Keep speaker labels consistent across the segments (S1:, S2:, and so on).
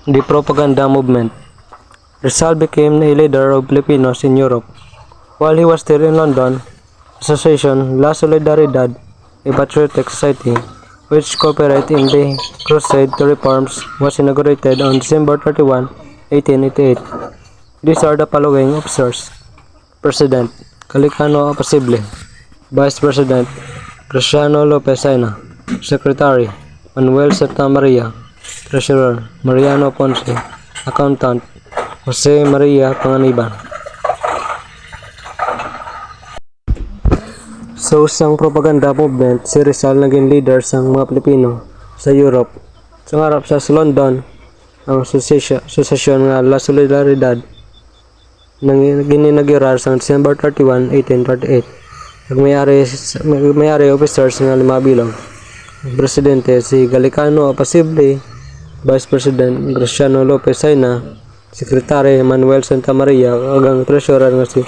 S1: The propaganda movement. Rizal became a leader of Filipinos in Europe. While he was still in London, Association La Solidaridad, a patriotic society, which cooperated in the crusade to reforms, was inaugurated on December 31, 1888. These are the following officers: President, Calicano Apacible; Vice President, Cristiano Lopez Aina; Secretary, Manuel Santa Maria; Treasurer, Mariano Ponce; Accountant, Jose Maria Panganiban. So, sang propaganda movement, si Rizal naging leader sang mga Pilipino sa Europe. Sa harap sa London, ang asosasyon nga La Solidaridad gininagyurar sa December 31, 1838. Nagmayari officers nga 5 bilog. Presidente si Galicano Apacible, Vice President Cristiano Lopez Aina, Secretary Manuel Santa Maria, ug ang treasurer nga si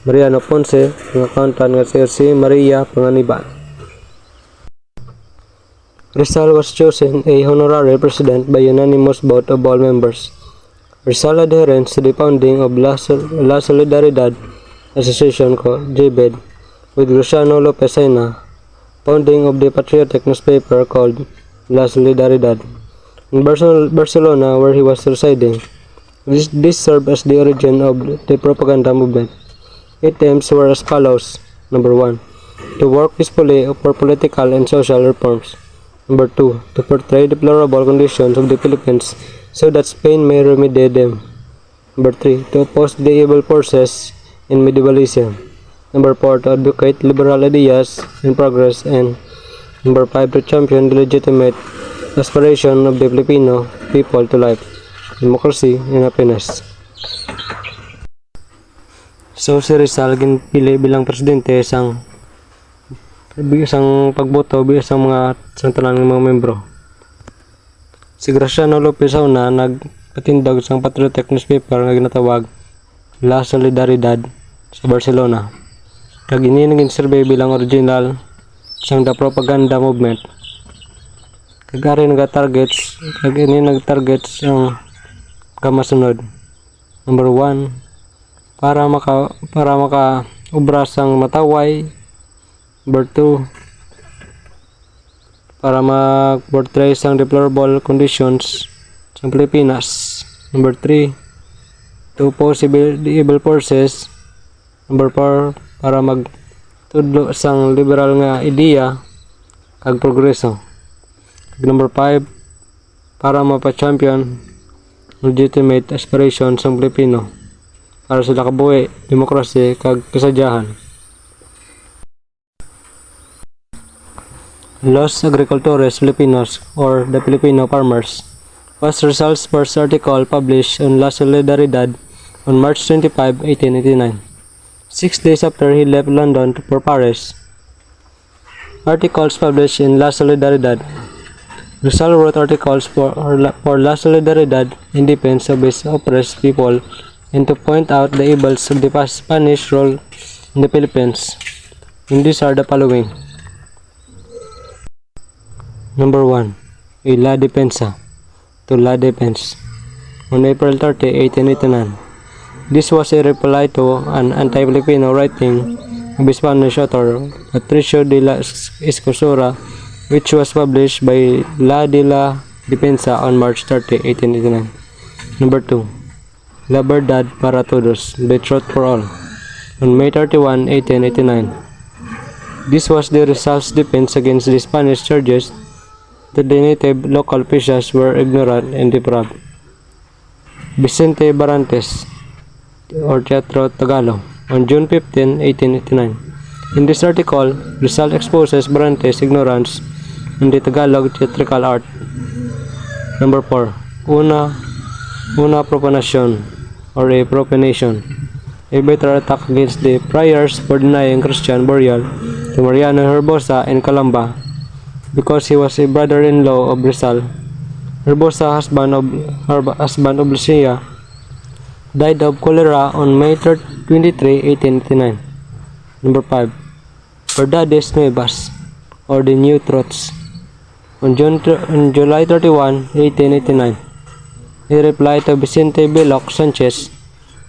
S1: Mariano Ponce, ang accountant nga si Jose Maria Panganiban. Rizal was chosen a honorary president by unanimous vote of all members. Rizal adherence to the founding of La Solidaridad Association JBED, with Cristiano Lopez Aina, founding of the patriotic newspaper called La Solidaridad in Barcelona, where he was residing. This served as the origin of the propaganda movement. Its aims were as follows: Number 1, to work peacefully for political and social reforms. Number 2, to portray the deplorable conditions of the Philippines so that Spain may remedy them. Number 3, to oppose the evil forces in medievalism. Number 4, to advocate liberal ideas and progress. And number 5, to champion the legitimate aspiration of the Filipino people to life, democracy, and happiness. So, si Rizal ginpili bilang presidente isang pagboto sa mga tanan ng mga membro. Si Cristiano Lopez Aina nagpatindog sa patriotic newspaper nga ginatawag La Solidaridad sa Barcelona. Kag ini naging survey bilang original sang the propaganda movement. Kag ari nag-targets ang kamasunod. Number 1, para maka ubra sang mataway. Number 2, para mag-portray sang deplorable conditions sa Pilipinas. Number 3, to oppose the evil forces. Number 4, para magtudlo sang liberal nga ideya kag progreso. Number 5, para mapa-champion legitimate aspiration sang Pilipino para sila kabuhi, demokrasya kag kasadyahan. Los Agricultores Filipinos, or the Filipino Farmers, was Rizal's first article published on La Solidaridad on March 25, 1889. 6 days after he left London for Paris. Articles published in La Solidaridad. Rizal wrote articles for La Solidaridad in defense of his oppressed people and to point out the evils of the Spanish rule in the Philippines. And these are the following. Number 1, a La Defensa to La Defense on April 30, 1889. This was a reply to an anti-Filipino writing of a Spanish author, Patricio de la Escosura, which was published by La de la Defensa on March 30, 1889. Number 2, La Verdad para Todos, the Truth for All, on May 31, 1889. This was the Rizal's defense against the Spanish charges that the native local officials were ignorant and depraved. Vicente Barantes, or Teatro Tagalog, on June 15, 1889. In this article, Rizal exposes Barantes' ignorance in the Tagalog theatrical art. Number 4, Una Profanation, or a profanation, a bitter attack against the friars for denying Christian burial to Mariano Herbosa in Calamba because he was a brother-in-law of Rizal. Herbosa, husband of Lucia, died of cholera on May 23, 1889. Number 5, Verdades Nuevas, or the New Truths. On July 31, 1889, he replied to Vicente Belloc Sanchez,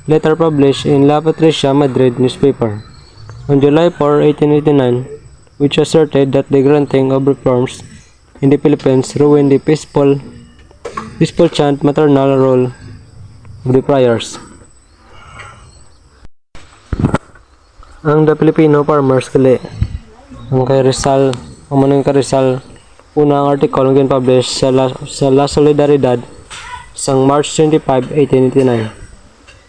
S1: letter published in La Patricia Madrid newspaper on July 4, 1889, which asserted that the granting of reforms in the Philippines ruined the peaceful chant maternal role of the friars. Ang the Filipino farmers kali ang kay Rizal, ang manang kay Rizal, unang article ang gin-publish sa La Solidaridad sang March 25, 1889.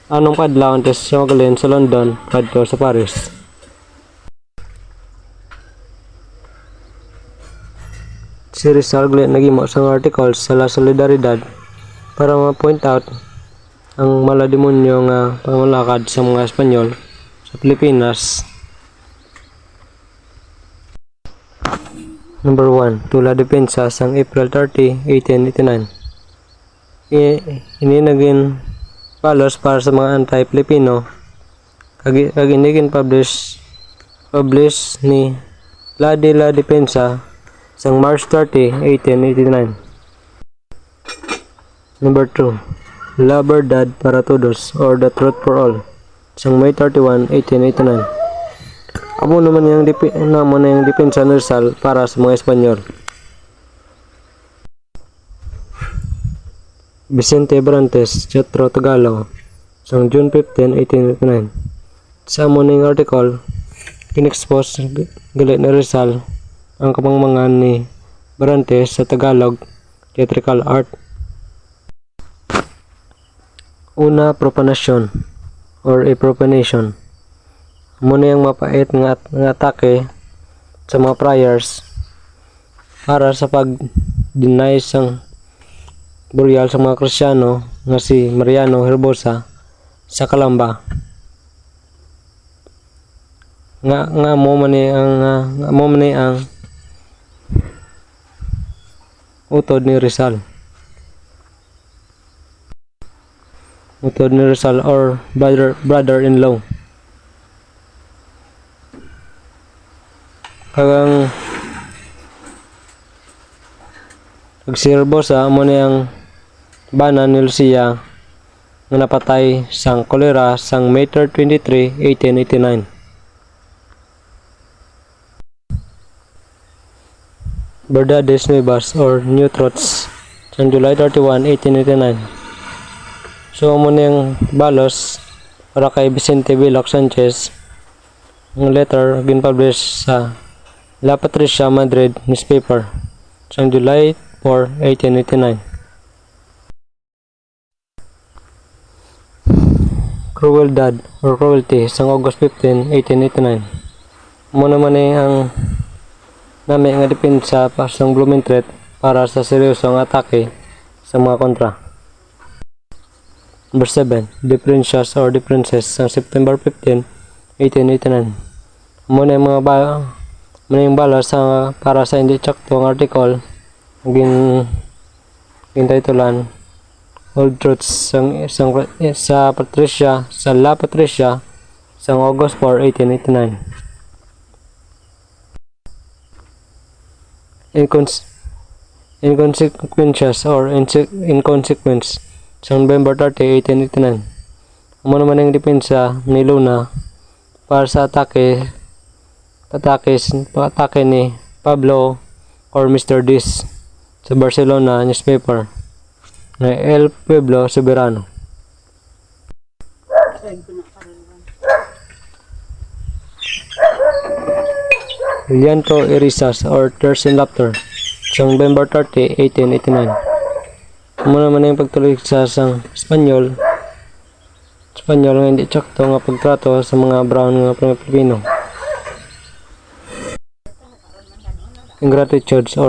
S1: Anong kadlaw antes sa magalin sa London kadto sa Paris. Si Rizal gali nagimo sang article sa La Solidaridad para ma-point out ang malademonyo nga pangalakad sa mga Espanyol sa Pilipinas. Number 1. Tula Depensa sang April 30, 1889. Ini naging palos para sa mga anti-Filipino kag inigin publish ni La Depensa sang March 30, 1889. Number 2. La Verdad para Todos or The Truth for All sang May 31, 1889. Amo naman yung depensa ni Rizal para sa mga Espanyol. Vicente Brantes, Teatro Tagalog sang June 15, 1889. Sa morning article, kinexpose gali ni Rizal ang kamangmangan ni Brantes sa Tagalog theatrical art. Una, profanation or a profanation. Muna yung mapait nga atake sa mga friars para sa pag-deny sang burial sa mga Kristiyano nga si Mariano Herbosa sa Calamba. Nga mo man ang utod ni Rizal. Utod ni Rizal or brother-in-law. Kagang si Herbosa mo ang bana ni Lucia nga napatay sang kolera sang May 23, 1889. Verdades Nuevas or New Truths sang July 31, 1889. So mo ang balos para kay Vicente Belloc Sanchez ang letter gin-publish sa La Patricia Madrid newspaper sang July 4, 1889. Crueldad or Cruelty sang August 15, 1889. Mo naman ang nami nga depensa pa sang Blumentritt para sa seryosong atake sa mga kontra. Number 7. Differences or Differences sang September 15, 1889. Muna yung balas para sa hindi tsaktong article gintitulan Old Truths sa La Patricia sang August 4, 1889. Inconsequences or Inconsequence sa November 30, 1889. Amo naman ang depensa ni Luna para sa atake ni Pablo or Mr. Diz sa Barcelona newspaper na El Pueblo Soberano. Llanto y Risas or Tears and Laughter sa November 30, 1889. Muna man yung pagtuloy sa Espanyol nga hindi tsakto nga pagtrato sa mga brown nga Pilipino. Ingratitude sa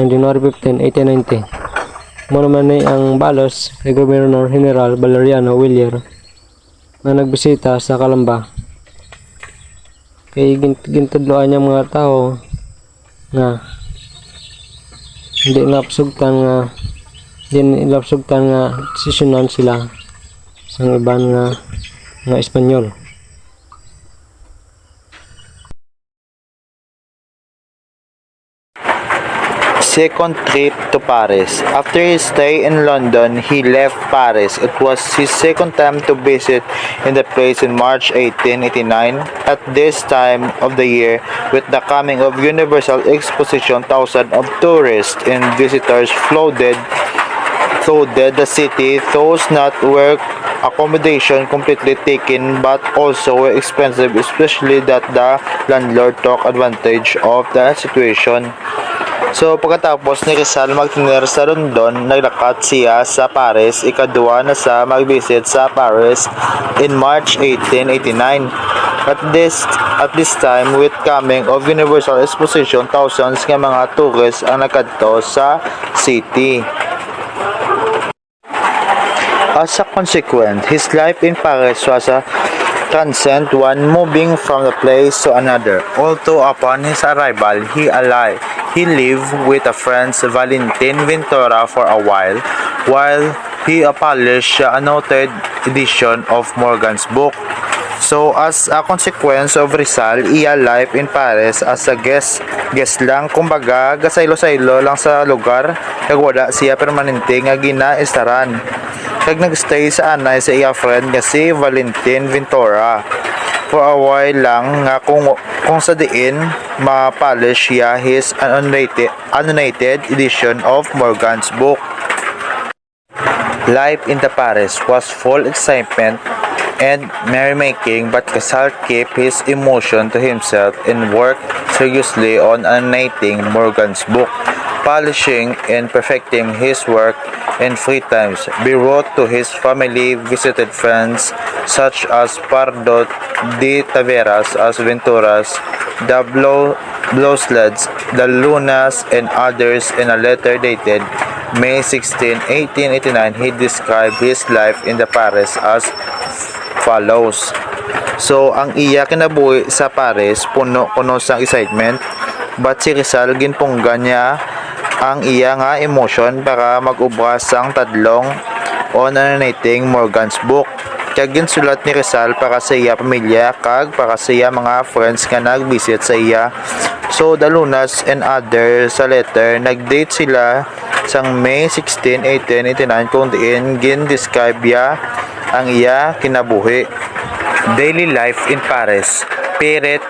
S1: January 15, 1890. Muna man ang balos kay Governor General Valeriano Villar na nagbisita sa Calamba. Kay gintudloan niya mga tao nga hindi napsugtan nga sisyonan sila sa iban nga Espanyol.
S2: second trip to Paris. After his stay in London, he left Paris. It was his second time to visit in the place in March 1889. At this time of the year, with the coming of Universal Exposition, thousands of tourists and visitors flooded the city. Those not were accommodation completely taken but also were expensive, especially that the landlord took advantage of the situation. So pagkatapos ni Rizal magtinir sa London, naglakat siya sa Paris, ikadua na sa mag-visit sa Paris in March 1889. At this time, with coming of Universal Exposition, thousands nga mga tourists ang nakadto sa city. As a consequence, his life in Paris was a transient one, moving from the place to another. Although upon his arrival, he lived with a friend, Valentin Ventura, for a while he published a noted edition of Morgan's book. So, as a consequence of Rizal, iya life in Paris as a guest lang, kumbaga, gasaylo-saylo lang sa lugar, kag wala siya permanente nga ginaistaran. Kag nagstay sa anay sa iya friend nga si Valentin Ventura for a while lang nga kung sa diin ma-publish siya his annotated edition of Morgan's book. Life in the Paris was full excitement and merrymaking, but Rizal kept his emotion to himself and worked seriously on annotating Morgan's book, polishing and perfecting his work in free times. He wrote to his family, visited friends such as Pardo de Taveras, as Venturas, the Blowsleds, the Lunas, and others. In a letter dated May 16, 1889, he described his life in the Paris as follows. So, ang iya kinabuhi sa Paris, puno sa excitement, but si Rizal ginpunggan niya ang iya nga emotion para mag-ubra sang tadlong on annotating Morgan's book. Kaya ginsulat ni Rizal para sa iya pamilya kag para sa iya mga friends nga nag-visit sa iya. So, the Lunas and others sa letter, nag-date sila sang May 16, 1889 kung diin gin-describe ya ang iya kinabuhi. Daily life in Paris. Period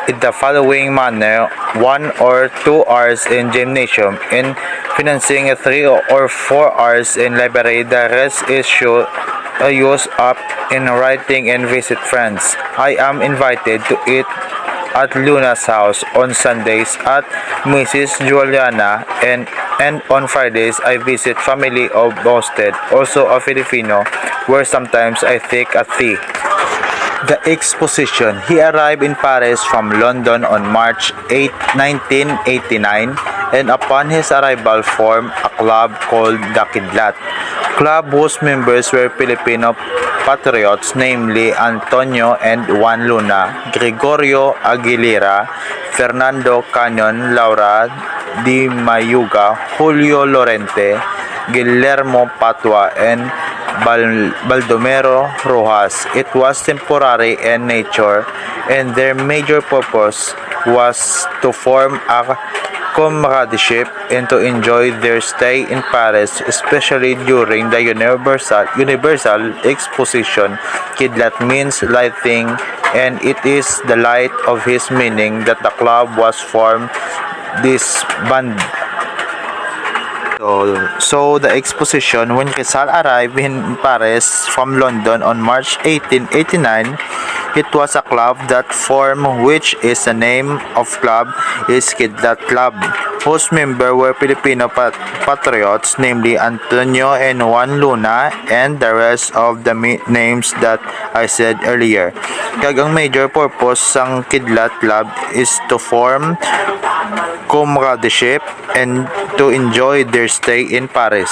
S2: in the following manner: 1 or 2 hours in gymnasium, in financing 3 or 4 hours in library. The rest is used up in writing and visit friends. I am invited to eat at Luna's house on Sundays at Mrs. Juliana, and on Fridays I visit family of Bosted, also a Filipino, where sometimes I take a tea. The exposition. He arrived in Paris from London on March 8, 1989, and upon his arrival formed a club called the Kidlat. Club whose members were Filipino patriots, namely Antonio and Juan Luna, Gregorio Aguilera, Fernando Canyon, Laura Di Mayuga, Julio Lorente, Guillermo Patwa, and Baldomero Rojas. It was temporary in nature, and their major purpose was to form a comradeship and to enjoy their stay in Paris, especially during the Universal Exposition. Kidlat means lighting, and it is the light of his meaning that the club was formed, disbanded. So the exposition, when Rizal arrived in Paris from London on March 1889, it was a club that formed, which is the name of club is Kidlat Club, whose members were Filipino patriots, namely Antonio and Juan Luna, and the rest of the names that I said earlier. Kag ang major purpose sang Kidlat Club is to form comradeship and to enjoy their stay in Paris.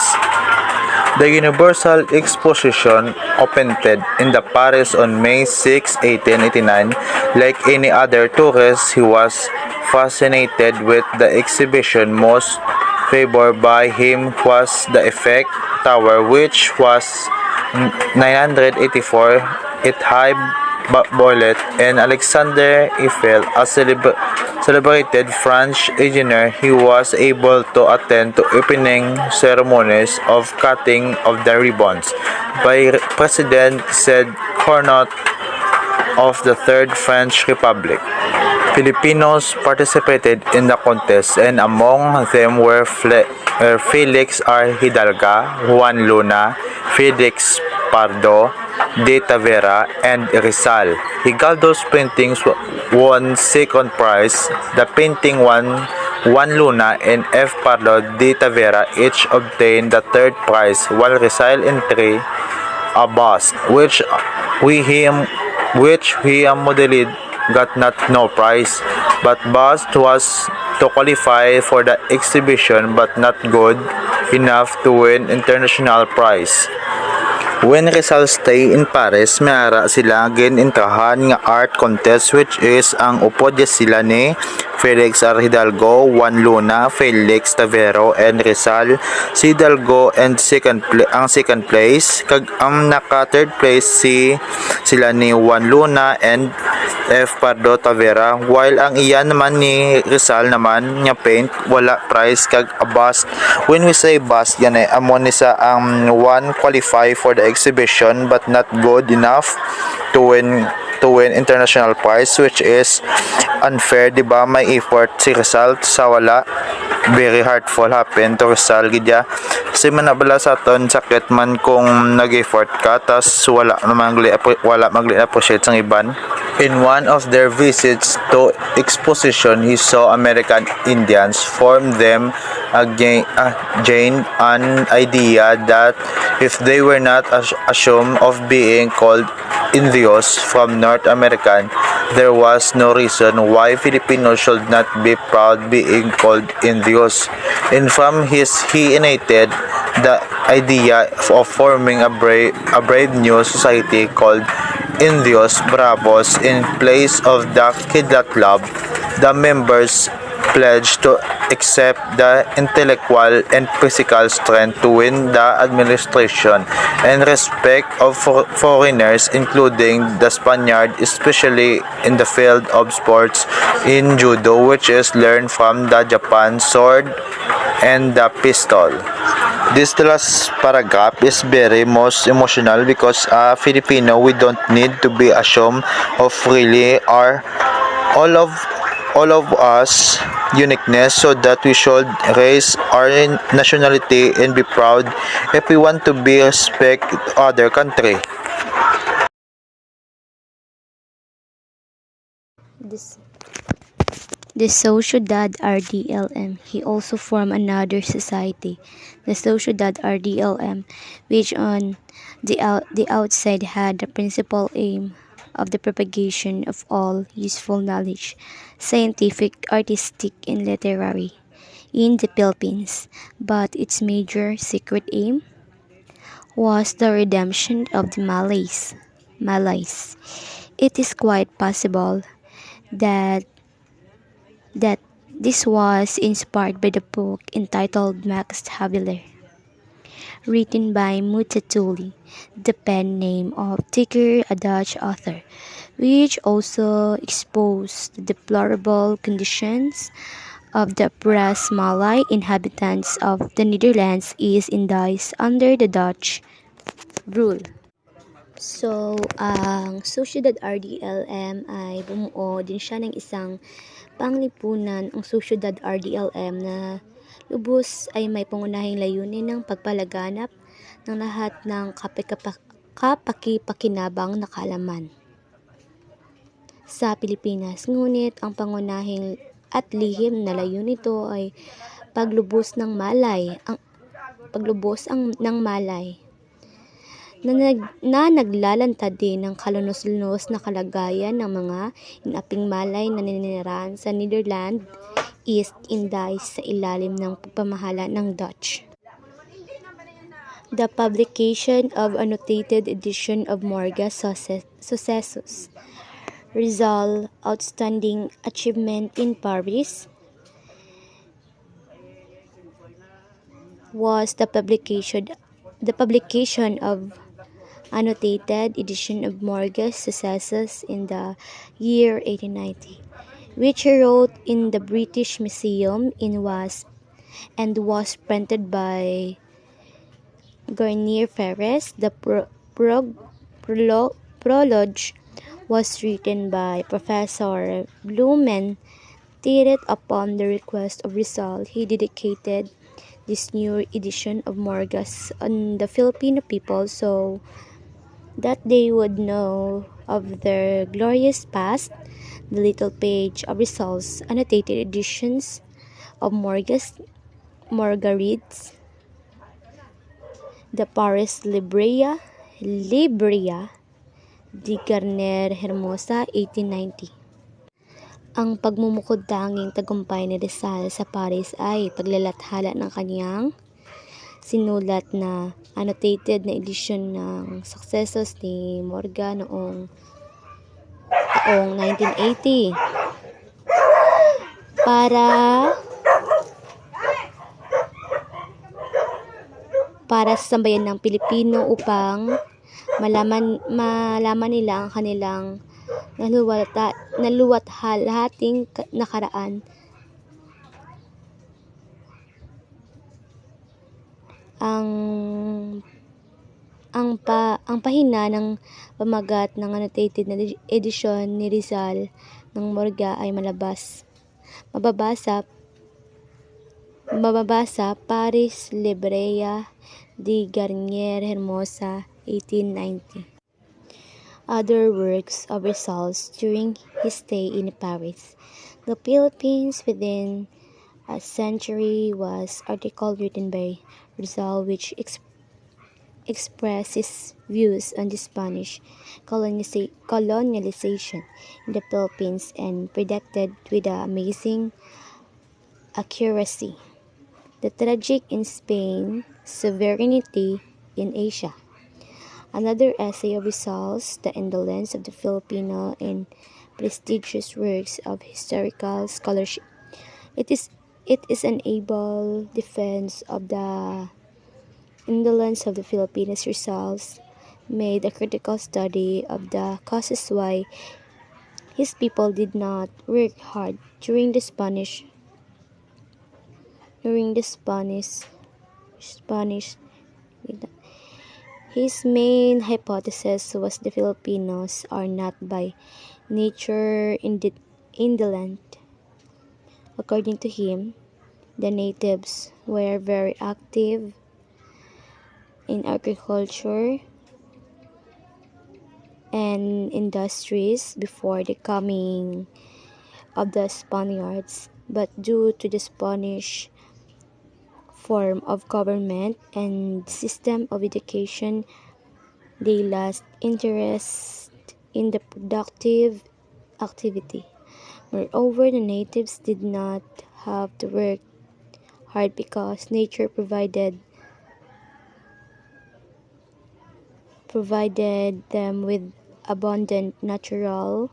S2: The Universal Exposition opened in the Paris on May 6, 1889. Like any other tourist, he was fascinated with the exhibition. Most favored by him was the Eiffel Tower, which was 984 feet high Boilet, and Alexander Eiffel, a celebrated French engineer. He was able to attend to opening ceremonies of cutting of the ribbons by President Said Carnot of the Third French Republic. Filipinos participated in the contest, and among them were Felix R. Hidalga, Juan Luna, Felix Pardo, de Tavera, and Rizal. Higaldo's paintings won second prize. The painting won Juan Luna and F. Pardo de Tavera each obtained the third prize, while Rizal and three a bust, which he modeled got not no prize, but bust was to qualify for the exhibition but not good enough to win international prize. When Rizal stay in Paris, mayara sila ginintrahan nga art contest which is ang upod sila ni Felix R. Hidalgo, Juan Luna, Felix Tavero, and Rizal. Si Hidalgo and ang second place, kag ang naka third place sila ni Juan Luna and F. Pardo Tavera, while ang iyan naman ni Rizal naman nga paint wala prize kag a bust. When we say bust, yan ay amon ni sa ang one qualify for the exhibition but not good enough to win international prize, which is unfair, di ba? May effort si Rizal sa wala, very heartful happen to Rizal gidya kasi manabala sa aton sakit man kung nag-effort ka tas wala magli appreciate sang iban. In one of their visits to exposition, he saw American Indians form them again an idea that if they were not ashamed of being called Indios from North American, there was no reason why Filipinos should not be proud being called Indios. And from he initiated the idea of forming a brave new society called Indios Bravos in place of the Kidlat Club. The members pledged to accept the intellectual and physical strength to win the administration and respect of foreigners, including the Spaniard, especially in the field of sports in judo, which is learned from the Japan sword and the pistol. This last paragraph is very most emotional because Filipino, we don't need to be ashamed of really our all of us uniqueness, so that we should raise our nationality and be proud if we want to be respect other country.
S3: The Sociedad RDLM. He also formed another society, the Sociedad RDLM, which on the outside had the principal aim of the propagation of all useful knowledge, scientific, artistic, and literary, in the Philippines, but its major secret aim was the redemption of the Malays. It is quite possible that this was inspired by the book entitled Max Havelaar, written by Mutatuli, the pen name of Ticker, a Dutch author, which also exposed the deplorable conditions of the oppressed Malay inhabitants of the Netherlands East Indies under the Dutch rule. So, ang Sociedad RDLM ay bumuo din siya ng isang panglipunan. Ang Sociedad RDLM na lubos ay may pangunahing layunin ng pagpalaganap ng lahat ng kapakipakinabang na kaalaman sa Pilipinas. Ngunit ang pangunahing at lihim na layunin nito ay paglubos ng Malay na naglalantad din ng kalunos-lunos na kalagayan ng mga inaping Malay na ninirahan sa Netherlands East Indies sa ilalim ng pagpamahala ng Dutch. The publication of annotated edition of Morga's Successus, Rizal Outstanding Achievement in Paris, was the publication of annotated edition of Morgan's successes in the year 1890, which he wrote in the British Museum in Wasp and was printed by Garnier Ferres. The prologue was written by Professor Blumen. Upon the request of Rizal, he dedicated this new edition of Morgas on the Filipino people so that they would know of their glorious past. The little page of Rizal's annotated editions of Margarides, the Paris Librea de Garner Hermosa, 1890. Ang pagmumukod-tanging tagumpay ni Rizal sa Paris ay paglalathala ng kanyang sinulat na annotated na edisyon ng successes ni Morga noong taong 1980 para sa sambayan ng Pilipino upang malaman nila ang kanilang naluwalhating nakaraan. Ang pahina ng pamagat ng annotated na edisyon ni Rizal ng Morga ay mababasa Paris Librea de Garnier Hermosa, 1890. Other works of Rizal's during his stay in Paris. The Philippines within a century was article written by Rizal which expresses views on the Spanish colonialization in the Philippines and predicted with amazing accuracy the tragic in Spain sovereignty in Asia. Another essay of Rizal's, The Indolence of the Filipino, in prestigious works of historical scholarship. It is an able defense of the indolence of the Filipinos. Rizal's made a critical study of the causes why his people did not work hard during the Spanish. His main hypothesis was the Filipinos are not by nature indolent. According to him, the natives were very active in agriculture and industries before the coming of the Spaniards, but due to the Spanish form of government and system of education, they lost interest in the productive activity. Moreover, the natives did not have to work hard because nature provided them with abundant natural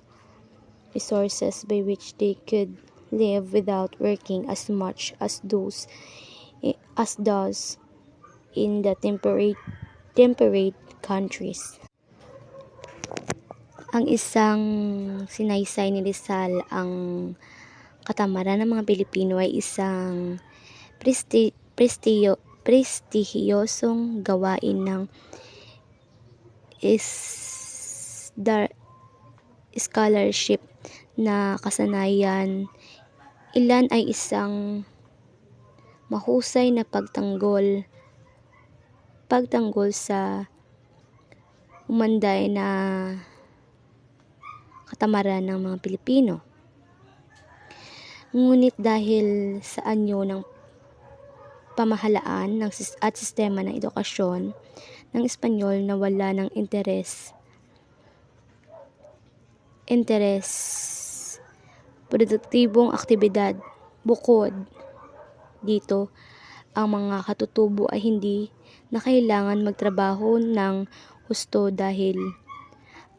S3: resources by which they could live without working as much as those in the temperate countries. Ang isang sinaysay ni Rizal ang katamaran ng mga Pilipino ay isang prestihiyosong gawain ng scholarship na kasanayan. Ilan ay isang mahusay na pagtanggol sa umanday na katamaran ng mga Pilipino. Ngunit dahil sa anyo ng pamahalaan at sistema ng edukasyon ng Espanyol na wala ng interes produktibong aktibidad. Bukod dito, ang mga katutubo ay hindi na kailangan magtrabaho ng husto dahil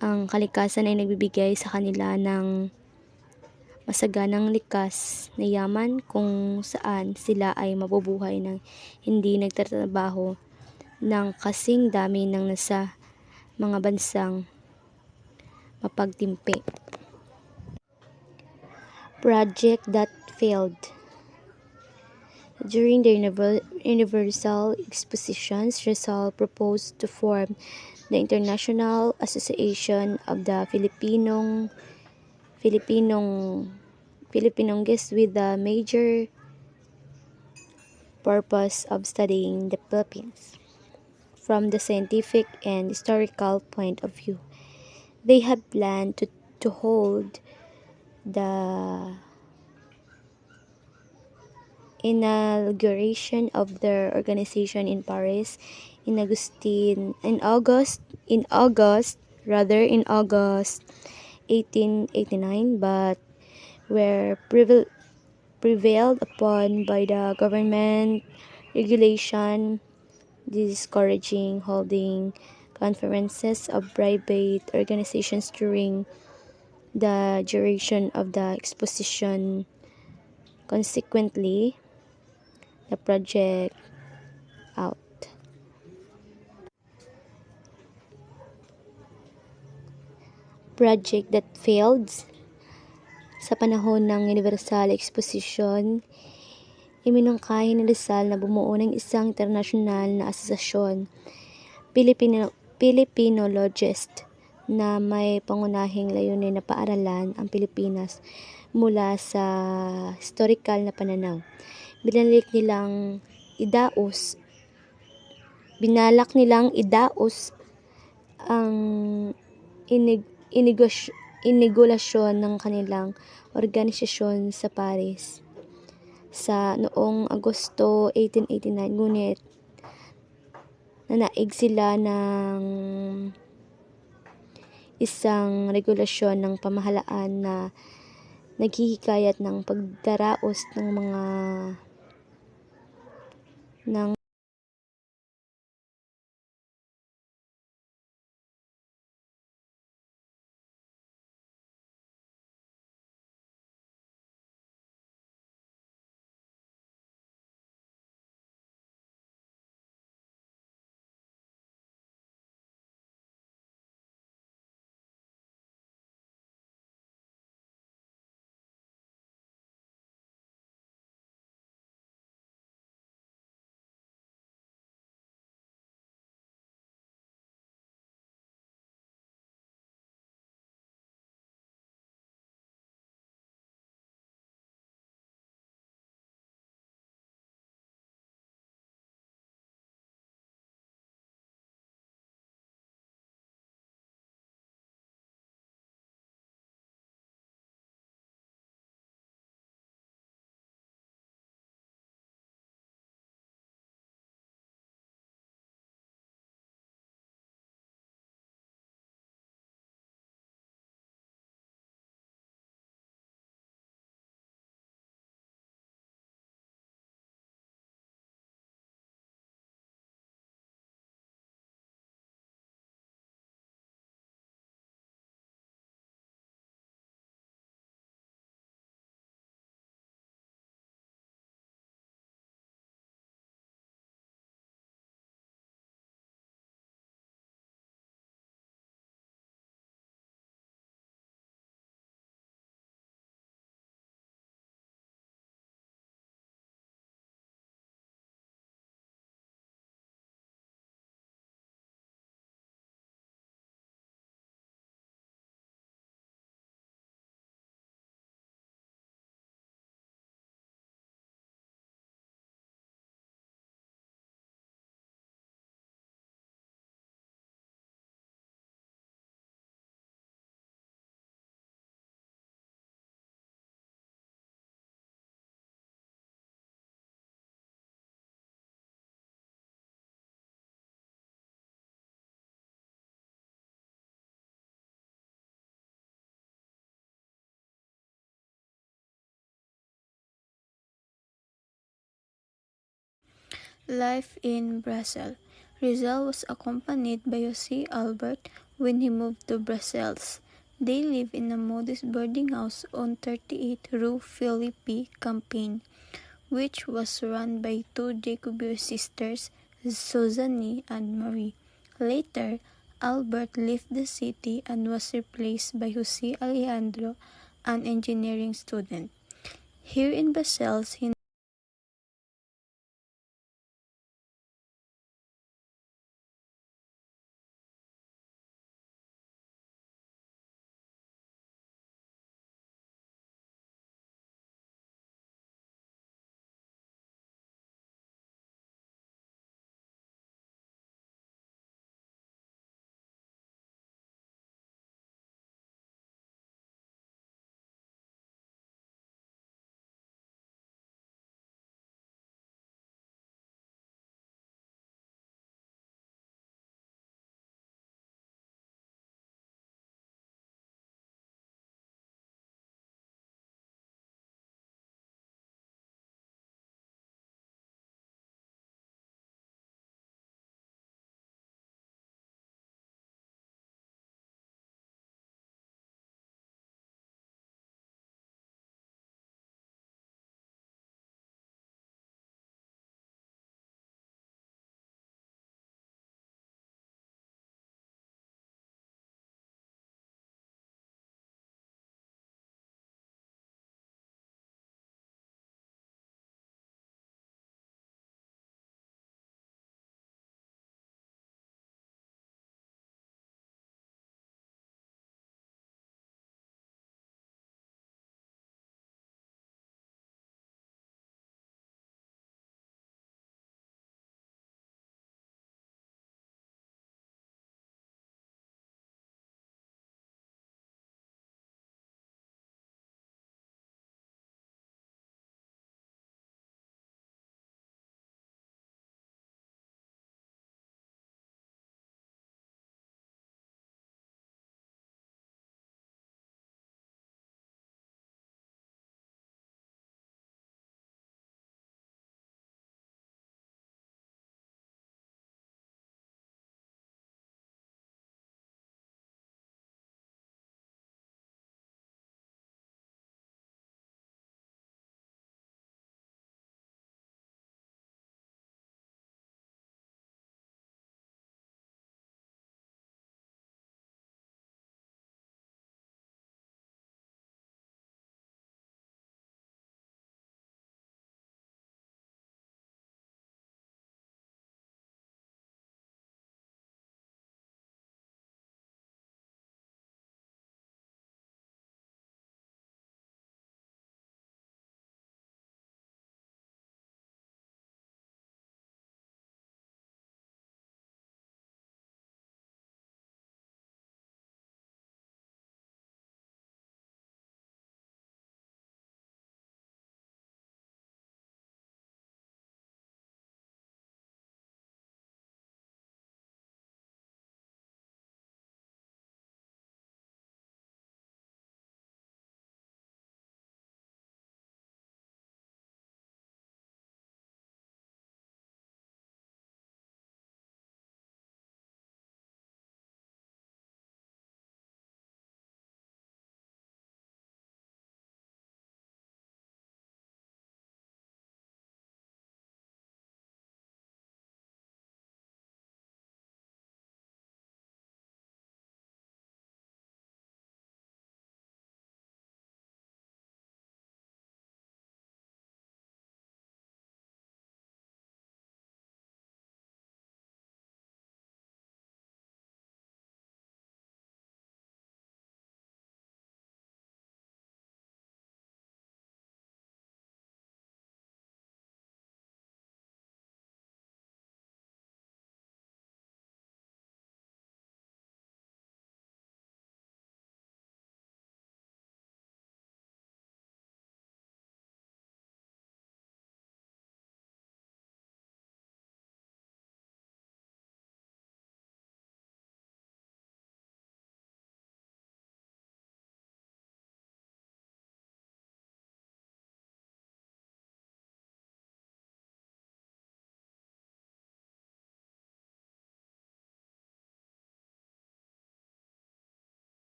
S3: ang kalikasan ay nagbibigay sa kanila ng masaganang likas na yaman kung saan sila ay mabubuhay ng hindi nagtatrabaho ng kasing dami ng mga bansang mapagtimpi. Project that failed. During the Universal Expositions, Rizal proposed to form the International Association of the Filipinongs with the major purpose of studying the Philippines from the scientific and historical point of view. They had planned to hold the inauguration of their organization in Paris in August 1889, but were prevailed upon by the government regulation discouraging holding conferences of private organizations during the duration of the exposition. Consequently, the project out. Project that failed. Sa panahon ng Universal Exposition, iminungkahi ni Rizal na bumuo ng isang internasyonal na asosasyon, Filipino-Logist, na may pangunahing layunin na paaralan ang Pilipinas mula sa historical na pananaw. Binalak nilang idaos ang inigulasyon ng kanilang organisasyon sa Paris sa noong Agosto 1889, ngunit nanaig sila ng isang regulasyon ng pamahalaan na naghihikayat ng pagdaraos ng
S4: Life in Brussels. Rizal was accompanied by Jose Albert when he moved to Brussels. They lived in a modest boarding house on 38 Rue Philippe Campagne, which was run by two Jacobean sisters, Suzanne and Marie. Later, Albert left the city and was replaced by Jose Alejandro, an engineering student. Here in Basels, he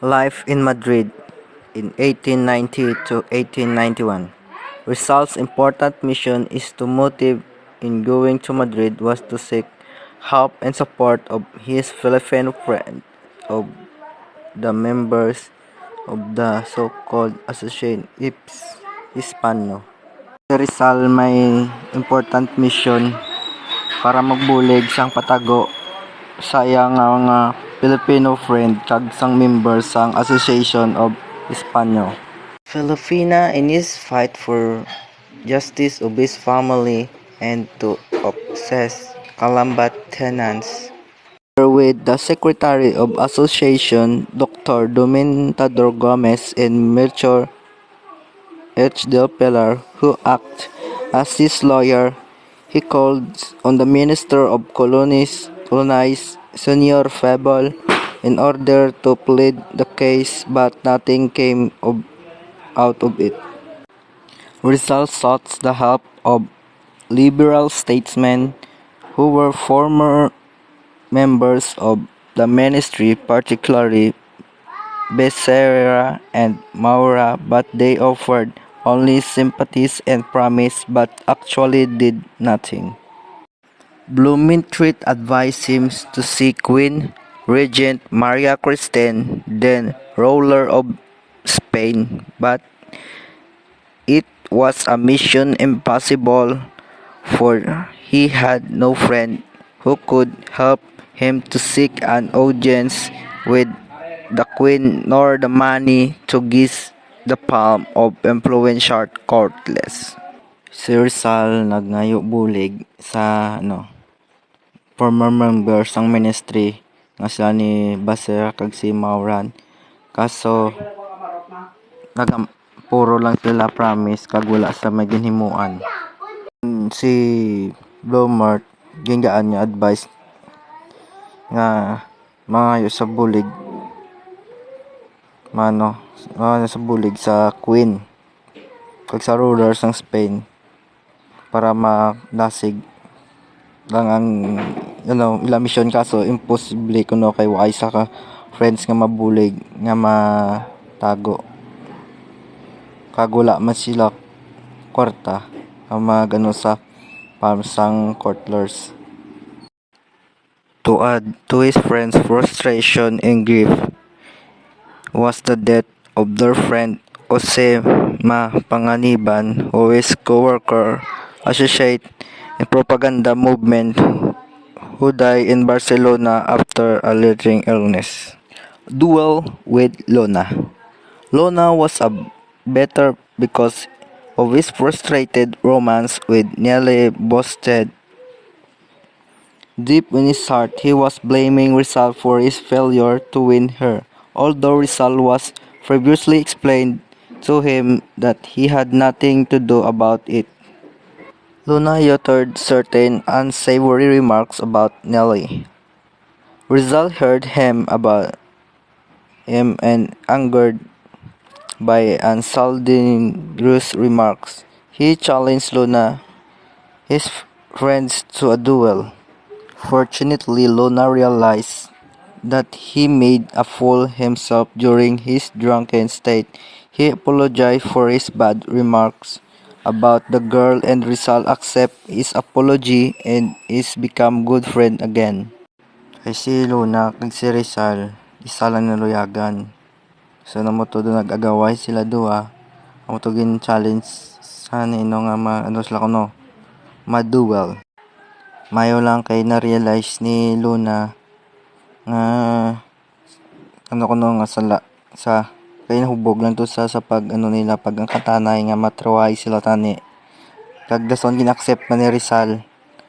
S5: Life in Madrid. in 1890 to 1891. Rizal's important mission is to motive in going to Madrid was to seek help and support of his Filipino friend of the members of the so-called Association Hispano. Si Rizal may important mission para magbulig sang patago sa iyang nga Filipino friend kag sang member sang Association of Hispano. Filipina in his fight for justice of his family and to obsess Kalambat tenants. With the Secretary of Association, Dr. Domentador Gomez and Melchor H. Del Pilar, who act as his lawyer, he called on the Minister of Colonies, Senor Febol, in order to plead the case, but nothing came out of it. Rizal sought the help of liberal statesmen who were former members of the ministry, particularly Becerra and Maura, but they offered only sympathies and promise, but actually did nothing. Blumentritt advised him to see Queen Regent Maria Christine, then ruler of Spain, but it was a mission impossible, for he had no friend who could help him to seek an audience with the queen, nor the money to kiss the palm of influential courtless. Si Rizal nagngayo bulig sa former members ng ministry nga sila ni Becerra kag si Mauran. Kaso puro lang sila promise kag wala sa may ginhimuan. Si Blomart gingaan niya advice nga mangayo sa bulig sa bulig sa Queen kag sa rulers ng Spain para madasig lang ang ilang mission, kaso imposible kuno kay wa isa ka friends nga mabulig nga matago kag wala man sila kwarta ang magano sa pamsang courtlers. To add to his friends' frustration and grief was the death of their friend Jose Panganiban, who is co-worker, associate in propaganda movement, who died in Barcelona after a lingering illness. Duel with Lona. Lona was a better because of his frustrated romance with Nelly Bosted. Deep in his heart, he was blaming Rizal for his failure to win her, although Rizal was previously explained to him that he had nothing to do about it. Luna uttered certain unsavory remarks about Nelly. Rizal heard about him and angered by unsaltinous remarks. He challenged Luna, his friends, to a duel. Fortunately, Luna realized that he made a fool himself during his drunken state. He apologized for his bad remarks about the girl, and Rizal accepted his apology and is become good friend again. Kay si Luna kag si Rizal, isa lang naluyagan. So namo to do nag-agaway sila duha. Amo to gin challenge sa nino nga sila kuno maduel. Mayo lang kay na-realize ni Luna nga kuno nga sa kay nahubog lang to sa pag nila pag ang katanay nga matraway sila tani. Kag dason gin-accept man ni Rizal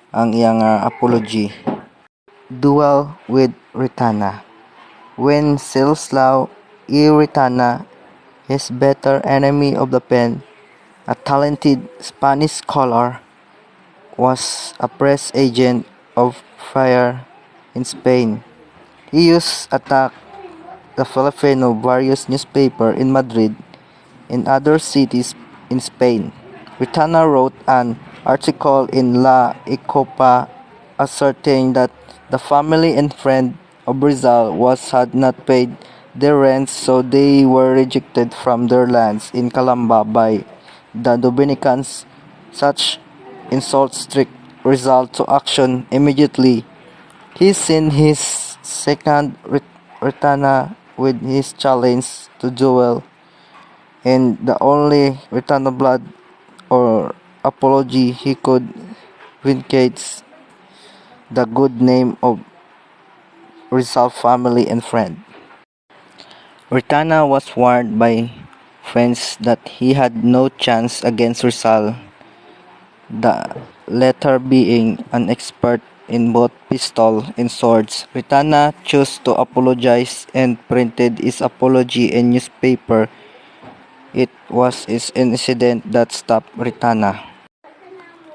S5: ang iyang apology. Duel with Retana. When Silslao E. Retana, his better enemy of the pen, a talented Spanish scholar, was a press agent of Friar in Spain. He used attack the Filipino various newspaper in Madrid and other cities in Spain. Retana wrote an article in La Ecopa asserting that the family and friend of Rizal had not paid their rents, so they were rejected from their lands in Calamba by the Dominicans. Such insults strict result to action immediately. He sent his second Ritana with his challenge to duel, and the only Ritana blood or apology he could vindicate the good name of Rizal family and friend. Ritana was warned by friends that he had no chance against Rizal, the latter being an expert in both pistol and swords. Ritana chose to apologize and printed his apology in newspaper. It was his incident that stopped Ritana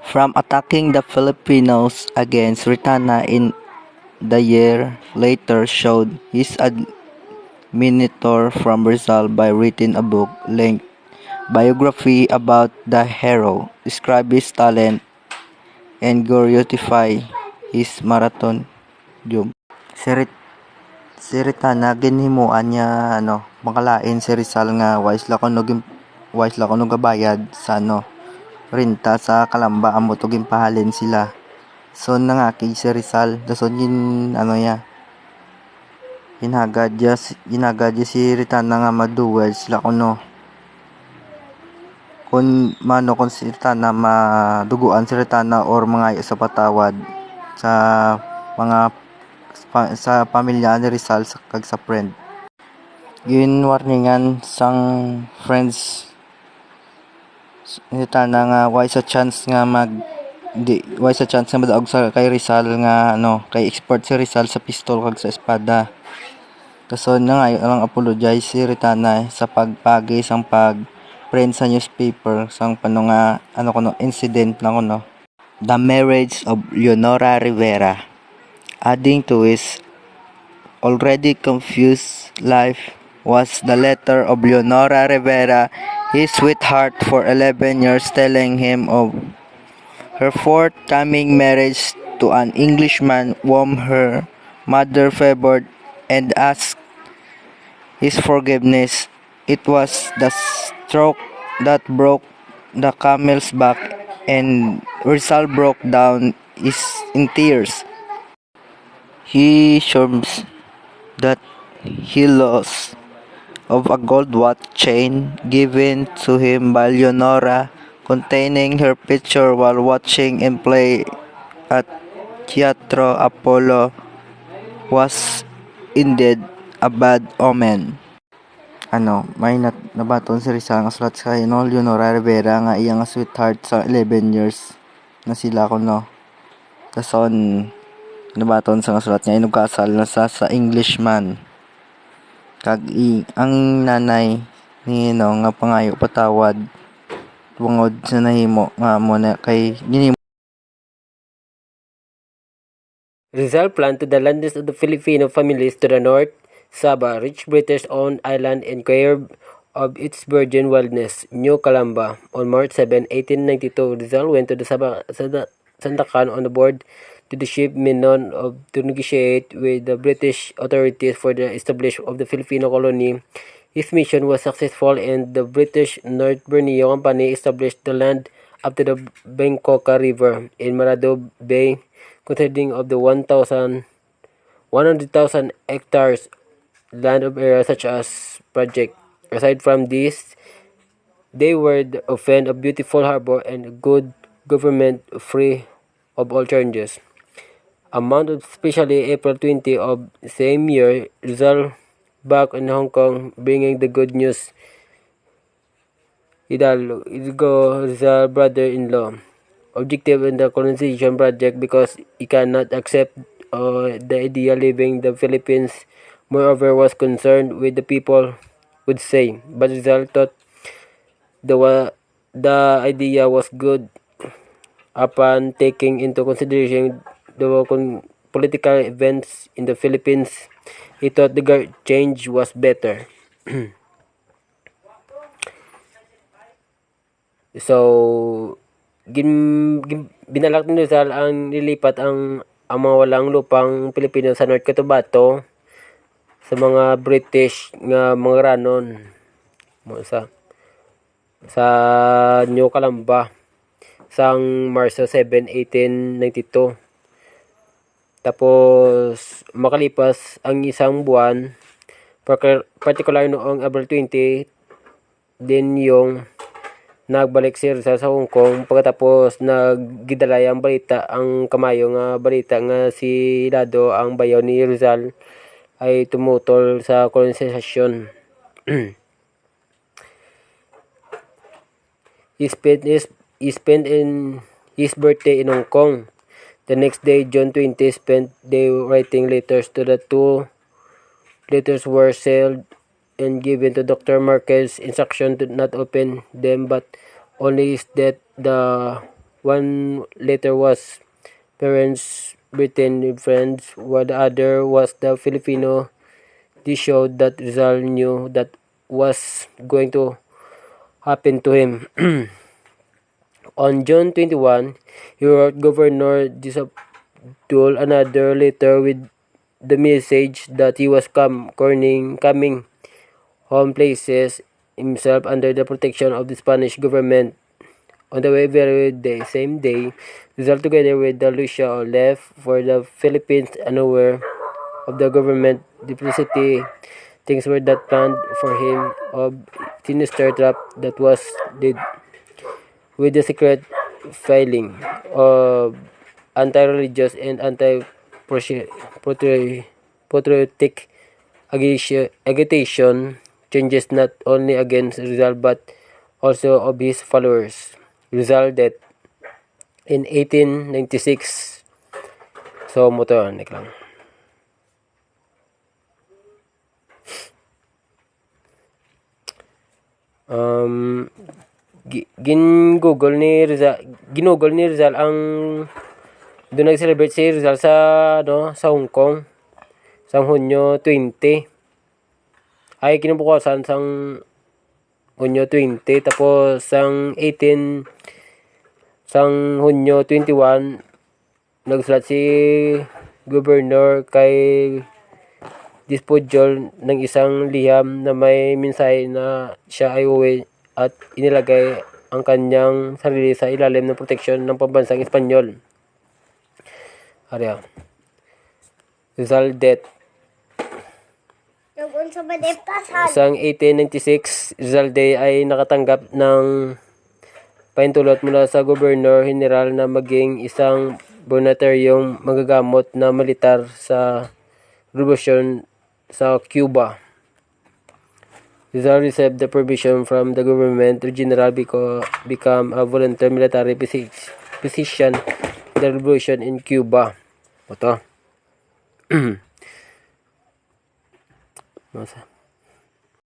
S5: from attacking the Filipinos against Ritana in the year later showed his admonitor from Rizal by written a book length biography about the hero, describe his talent, and glorify his marathon jump. Si Ritana ginhimuan niya makalain si Rizal nga wais la kuno gabayad sa renta sa Calamba amo to gimpahalin sila. So nangaki si Rizal dason hinagad niya si Ritana nga maduwel sila kung si Ritana maduguan si Ritana or mangayo sa patawad sa mga sa pamilya ni Rizal kag sa friend. Ginwarningan sang friends ni Ritana nga way sa chance nga madaog sa kay Rizal nga kay expert si Rizal sa pistol kag sa espada. Dason nangayo lang apologize si Ritana sa pagpagi sang print sa newspaper sang incident na the marriage of Leonora Rivera, adding to his already confused life was the letter of Leonora Rivera, his sweetheart for 11 years, telling him of her forthcoming marriage to an Englishman whom her mother favored and asked his forgiveness. It was the stroke that broke the camel's back, and Rizal broke down in tears. He shows that he lost of a gold watch chain given to him by Leonora, containing her picture while watching him play at Teatro Apollo, was indeed a bad omen. May nabaton si Rizal nga sulat sa Leonora Rivera nga iyang sweetheart sa 11 years na sila dason nabaton sa nga sulat nga inugkasal na sa Englishman kag ang nanay ni nga pangayo patawad tungod sa nahimo nga mo na kay ginimo.
S1: Rizal planned to the lands of the Filipino families to the north, Sabah, rich British-owned island enquired of its virgin wilderness, New Calamba. On March 7, 1892, Rizal went to the Sandakan on board to the ship Minon to negotiate with the British authorities for the establishment of the Filipino colony. His mission was successful, and the British North Borneo Company established the land up to the Bangkoka River in Marado Bay, consisting of the 100,000 hectares land of area such as project. Aside from this, they were often a beautiful harbor and good government free of all changes. A month of especially April 20 of same year, Rizal back in Hong Kong bringing the good news. Hidalgo Rizal brother-in-law objective in the colonization project because he cannot accept the idea leaving the Philippines. Moreover, was concerned with the people would say, but Rizal thought the idea was good. Upon taking into consideration the political events in the Philippines, he thought the change was better. So, binalak ni Rizal ang nilipat ang mga walang lupang Pilipino sa North Cotabato sa mga British nga mga ranon mo sa New Calamba sang Marso 7, 1892. Tapos makalipas ang isang buwan, particular noong April 20, din yung nagbalik si Rizal sa Hong Kong pagkatapos naggidalay ang balita ang kamayo nga balita nga si Lado ang bayaw ni Rizal ay tumutol sa kolonisasyon. He spent in his birthday in Hong Kong. The next day, June 20, spent day writing letters to the two. Letters were sealed and given to Dr. Marquez instruction to not open them, but only is that the one letter was parents Britain friends, while the other was the Filipino. This showed that Rizal knew that was going to happen to him. On June 21, he wrote Governor Disabdul another letter with the message that he was coming home places himself under the protection of the Spanish government. On the same day, Rizal together with Lucia left for the Philippines unaware of the government duplicity. Things were that planned for him of sinister trap that was did with the secret filing of anti-religious and anti-patriotic agitation changes not only against Rizal but also of his followers. Rizal death in 1896. So, mo to, lang. Ginugol ni Rizal ang doon nag-celebrate si Rizal sa Hong Kong sa Hunyo 20. Ay kinubukasan sang Hunyo 20 tapos sang 18 sang Hunyo 21 nagsulat si Governor kay Dispojol ng isang liham na may mensahe na siya ay uwi at inilagay ang kanyang sarili sa ilalim ng proteksyon ng pambansang Espanyol. Arya. Rizal death. Isang 1896, Rizal Day ay nakatanggap ng pahintulot mula sa Governor General na maging isang voluntaryong magagamot na militar sa revolusyon sa Cuba. Rizal received the permission from the government to general become a volunteer military physician in the revolution in Cuba. Ito.